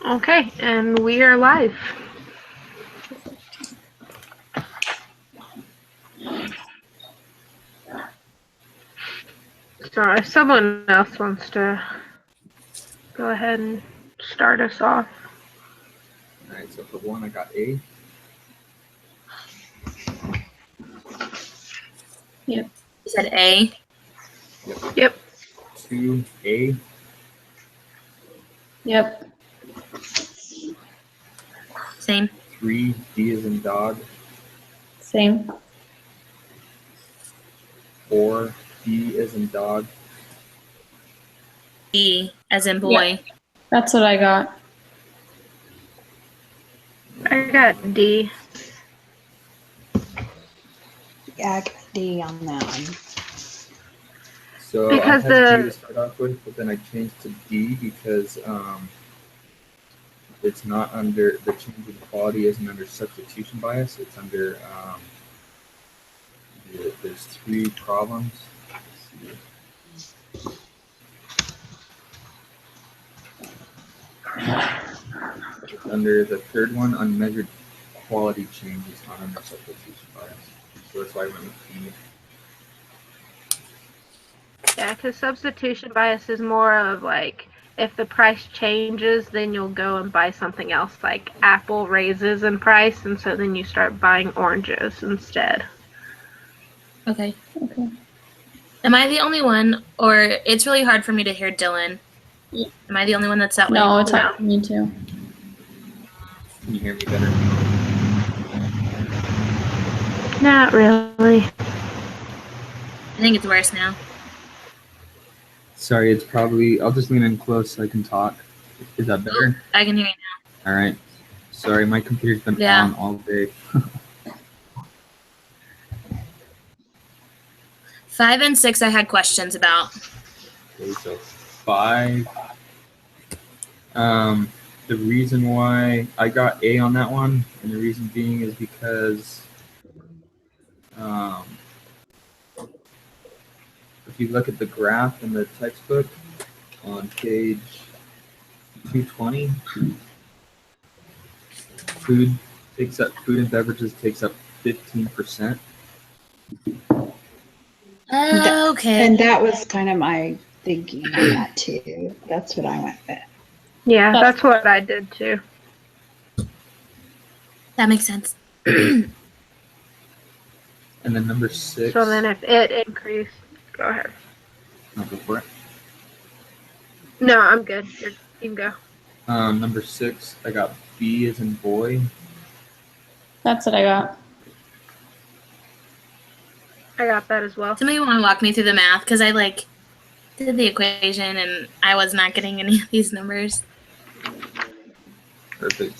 Okay, and we are live. So if someone else wants to go ahead and start us off. All right, so for one, I got A. Yep. You said A? Yep. 2, A. Yep. Same. 3, D as in dog. Same. 4, D as in dog. B as in boy. Yeah. That's what I got. I got D. Yeah, I got D on that one. So Because I had D to start off with, but then I changed to D because it's not under, the change in quality isn't under substitution bias. It's under, there's 3 problems. It's under the third one, unmeasured quality change is not under substitution bias. So that's why I went with D. Yeah, because substitution bias is more of like, if the price changes, then you'll go and buy something else. Like Apple raises in price, and so then you start buying oranges instead. Okay. Okay. Am I the only one, or it's really hard for me to hear Dylan? Am I the only one that's that way? No, it's No. hard for me too. Can you hear me better? Not really. I think it's worse now. Sorry, it's probably, I'll just lean in close so I can talk. Is that better? I can hear you now. All right. Sorry, my computer's been Yeah. on all day. 5 and 6 I had questions about. Okay, so 5. The reason why I got A on that one, and the reason being is because if you look at the graph in the textbook on page 220, food and beverages takes up 15%. Okay. And that was kind of my thinking on that too. That's what I went with. Yeah, that's what I did too. That makes sense. And then number 6. So then if it increased, go ahead. No, go for it. No, I'm good. You can go. Number 6, I got B as in boy. That's what I got. I got that as well. Somebody want to walk me through the math? Because I did the equation and I was not getting any of these numbers. Perfect.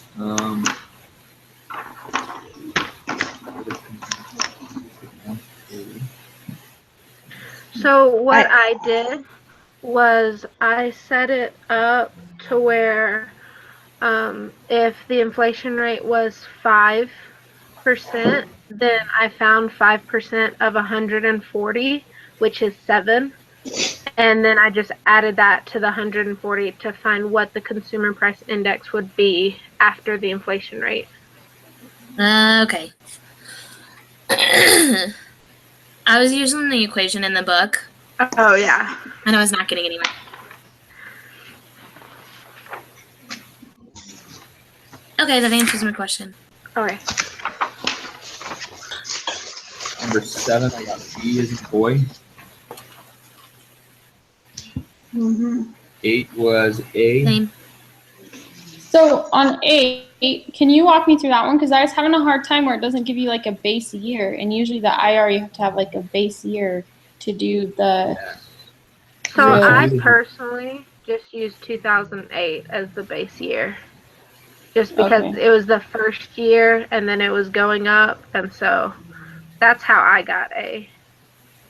So what I did was I set it up to where if the inflation rate was 5%, then I found 5% of 140, which is 7. And then I just added that to the 140 to find what the consumer price index would be after the inflation rate. Okay. I was using the equation in the book, Oh, yeah. and I was not getting anywhere. Okay, that answers my question. Okay. Number 7, I got B as in boy. Mm-hmm. 8 was A. Same. So on 8, can you walk me through that one? Because I was having a hard time where it doesn't give you like a base year. And usually the IR, you have to have like a base year to do the... So Really? I personally just used 2008 as the base year. Just because Okay. it was the first year and then it was going up. And so that's how I got A.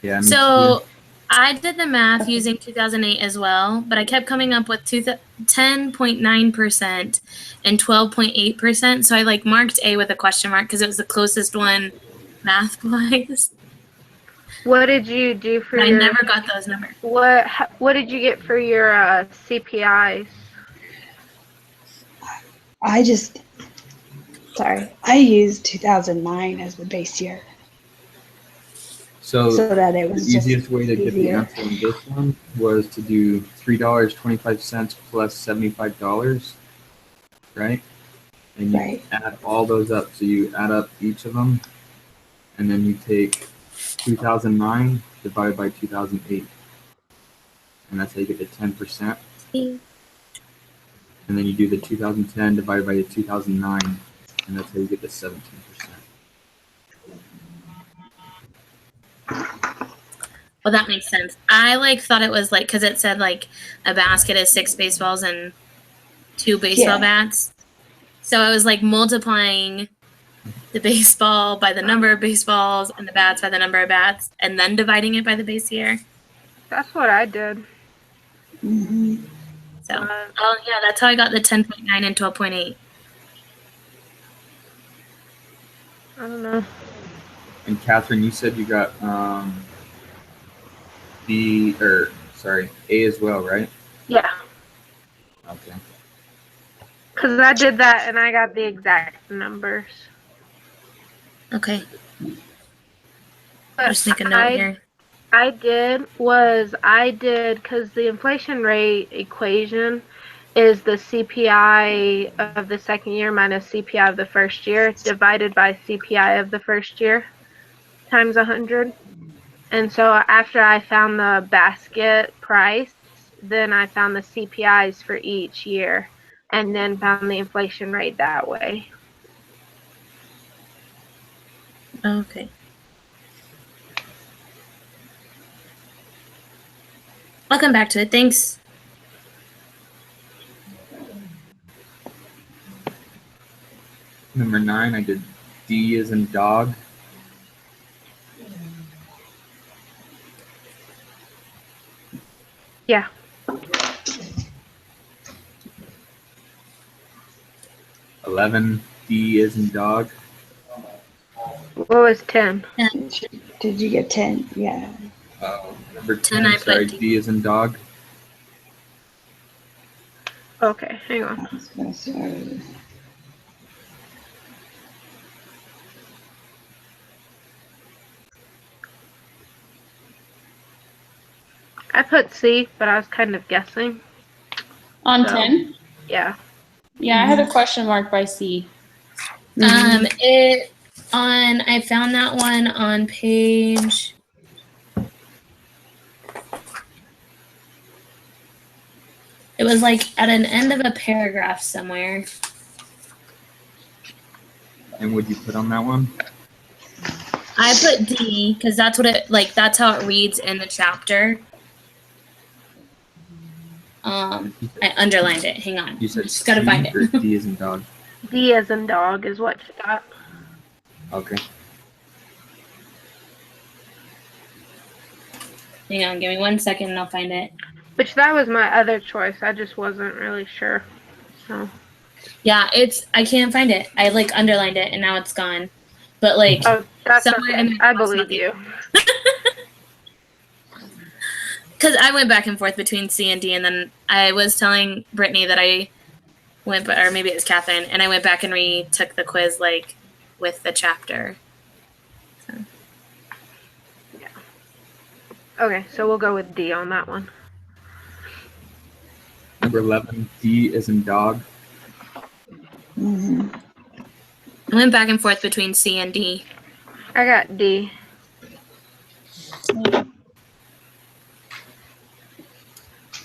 Yeah. So I did the math using 2008 as well, but I kept coming up with 10.9% and 12.8%. So I marked A with a question mark because it was the closest one math-wise. What did you do for I your... never got those numbers. What did you get for your CPIs? I used 2009 as the base year So so that it the was just easiest way to get the easier. answer on this one was to do $3.25 plus $75, right? And you Right. add all those up. So you add up each of them, and then you take 2009 divided by 2008, and that's how you get the 10%. And then you do the 2010 divided by the 2009, and that's how you get the 17%. Well, that makes sense. I thought it was because it said a basket is 6 baseballs and 2 baseball Yeah. bats. So I was multiplying the baseball by the number of baseballs and the bats by the number of bats, and then dividing it by the base year. That's what I did. Mhm. So, yeah, that's how I got the 10.9 and 12.8. I don't know. And Catherine, you said you got A as well, right? Yeah, Okay. because I did that and I got the exact numbers. Okay. But Just make a note here. I did because the inflation rate equation is the CPI of the second year minus CPI of the first year divided by CPI of the first year times 100. And so after I found the basket price, then I found the CPIs for each year and then found the inflation rate that way. Okay. I'll come back to it. Thanks. Number 9, I did D as in dog. Yeah. 11, D as in dog. What was 10? Did you get 10? Yeah. Number 10, 10, I sorry, put D. D as in dog. Okay, hang on. I was gonna say, I put C, but I was kind of guessing. On So. 10? Yeah. Yeah, I had a question mark by C. I found that one on page. It was at an end of a paragraph somewhere. And what'd you put on that one? I put D because that's what that's how it reads in the chapter. I underlined it. Hang on. You said Just gotta find or it. D as in dog. D as in dog is what you got. Okay. Hang on, give me 1 second and I'll find it. Which that was my other choice. I just wasn't really sure. So. Yeah, I can't find it. I underlined it and now it's gone. But Oh, that's somewhere okay. in there I talks believe about the- you. Because I went back and forth between C and D, and then I was telling Brittany that I went, or maybe it was Catherine, and I went back and retook the quiz with the chapter. So. Yeah. Okay, so we'll go with D on that one. Number 11, D as in dog. mhm. I went back and forth between C and D. I got D.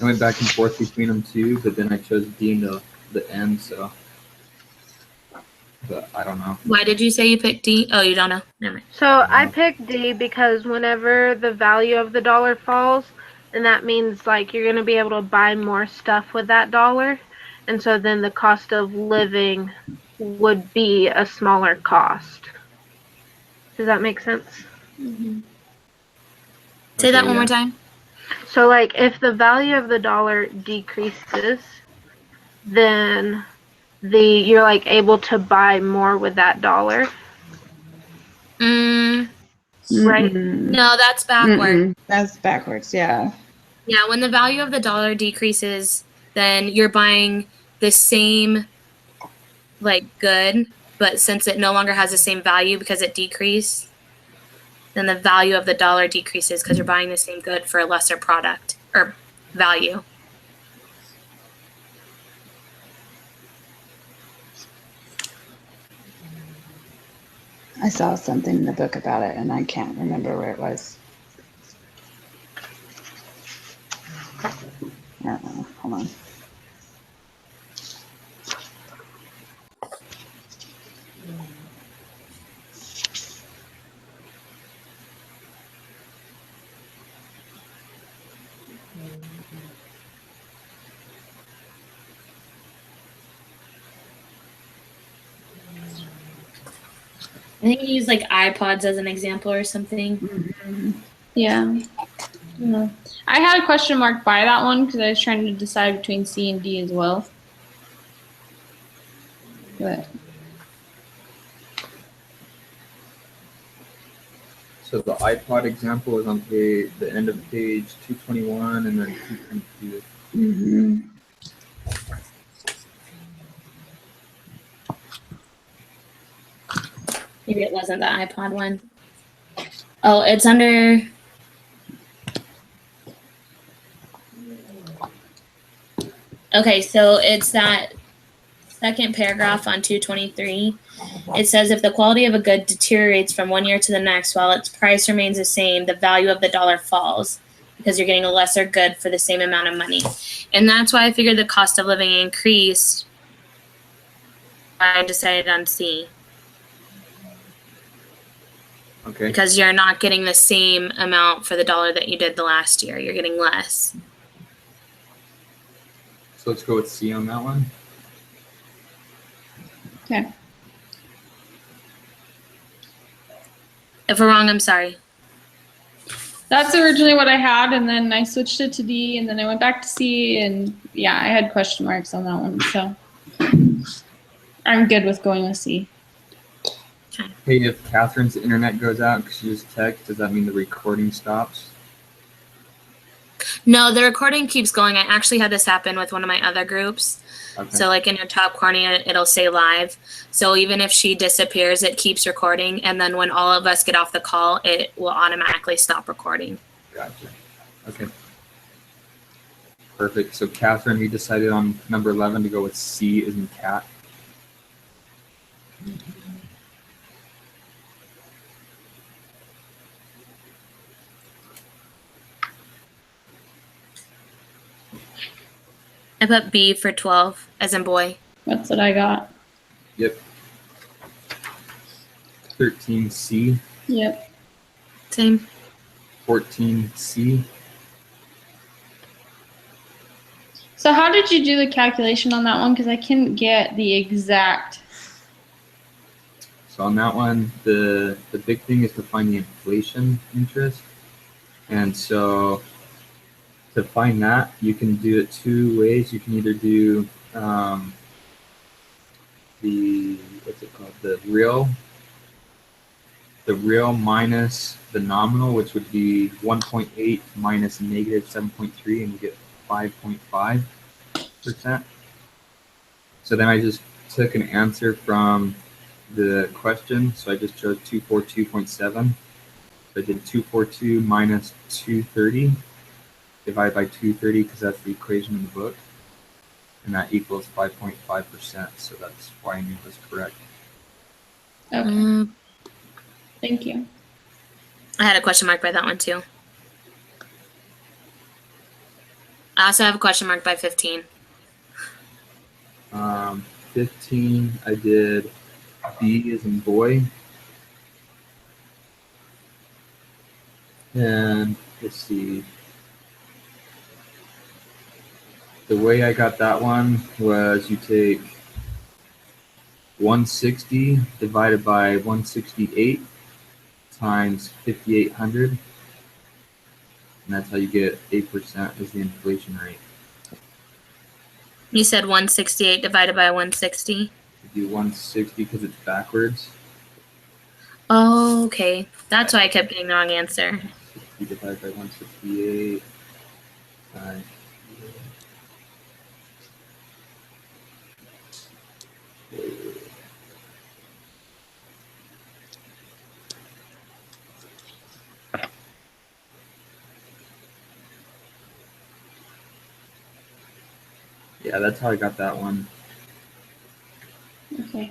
I went back and forth between them too, but then I chose D in the end, so. But I don't know. Why did you say you picked D? Oh, you don't know? Never mind. So I picked D because whenever the value of the dollar falls, then that means you're going to be able to buy more stuff with that dollar. And so then the cost of living would be a smaller cost. Does that make sense? Mm-hmm. Say that one more time. So if the value of the dollar decreases, then you're able to buy more with that dollar. Right? No, that's backward. That's backwards, yeah. Yeah, when the value of the dollar decreases, then you're buying the same like good, but since it no longer has the same value because it decreased, then the value of the dollar decreases because you're buying the same good for a lesser product or value. I saw something in the book about it and I can't remember where it was. I don't know. Hold on. I think you use like iPods as an example or something. Mm-hmm. Yeah. No. I had a question mark by that one because I was trying to decide between C and D as well. But So the iPod example is on the end of page 221 and then 222. Mm-hmm. Maybe it wasn't the iPod one. Oh, it's under. Okay, so it's that second paragraph on 223. It says if the quality of a good deteriorates from one year to the next while its price remains the same, the value of the dollar falls because you're getting a lesser good for the same amount of money. And that's why I figured the cost of living increased. I decided on C. Okay. Because you're not getting the same amount for the dollar that you did the last year. You're getting less. So let's go with C on that one. okay. If we're wrong, I'm sorry. That's originally what I had, and then I switched it to D, and then I went back to C, and yeah, I had question marks on that one, so I'm good with going with C. Hey, if Catherine's internet goes out because she just texted, does that mean the recording stops? No, the recording keeps going. I actually had this happen with one of my other groups. Okay. So like in your top corner, it'll say live. So even if she disappears, it keeps recording. And then when all of us get off the call, it will automatically stop recording. Gotcha. Okay. Perfect. So Catherine, we decided on number 11 to go with C as in cat. I put B for 12 as in boy. That's what I got. Yep. 13C. Yep. Same. 14C. So how did you do the calculation on that one? Because I couldn't get the exact. So on that one, the big thing is to find the inflation interest. And so to find that, you can do it two ways. You can either do the, what's it called? The real minus the nominal, which would be 1.8 minus negative 7.3, and you get 5.5%. So then I just took an answer from the question. So I just chose 242.7. So I did 242 minus 230 divided by 230 because that's the equation in the book. And that equals 5.5%. So that's why I knew it was correct. Okay. Thank you. I had a question mark by that one too. I also have a question mark by 15. 15, I did B as in boy. And let's see. The way I got that one was you take 160 divided by 168 times 5,800. And that's how you get 8% as the inflation rate. You said 168 divided by 160? You do 160 because it's backwards. Oh, okay. That's why I kept getting the wrong answer. 60 divided by 168 times Yeah, that's how I got that one. Okay.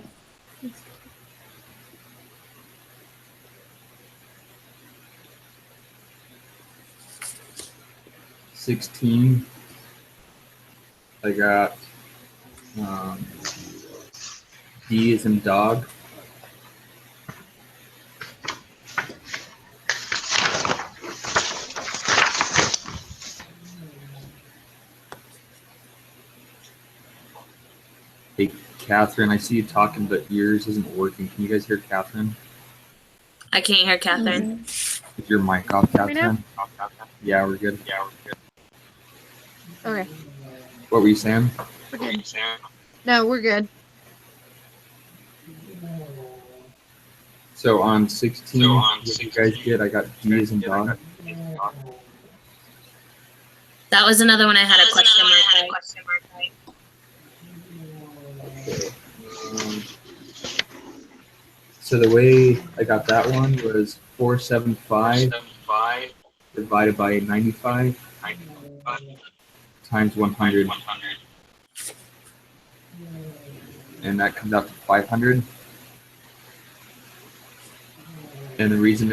16. I got D is in dog. Hey, Catherine, I see you talking, but yours isn't working. Can you guys hear Catherine? I can't hear Catherine. Is your mic off, Hear me now? Catherine? Yeah, we're good. Okay. What were you saying? We're good. No, we're good. So on 16, what did you guys get? I got D as in dog. That was another one I had a question mark. Okay. So the way I got that one was 475 divided by 95 times 100. And that comes out to 500. And the reason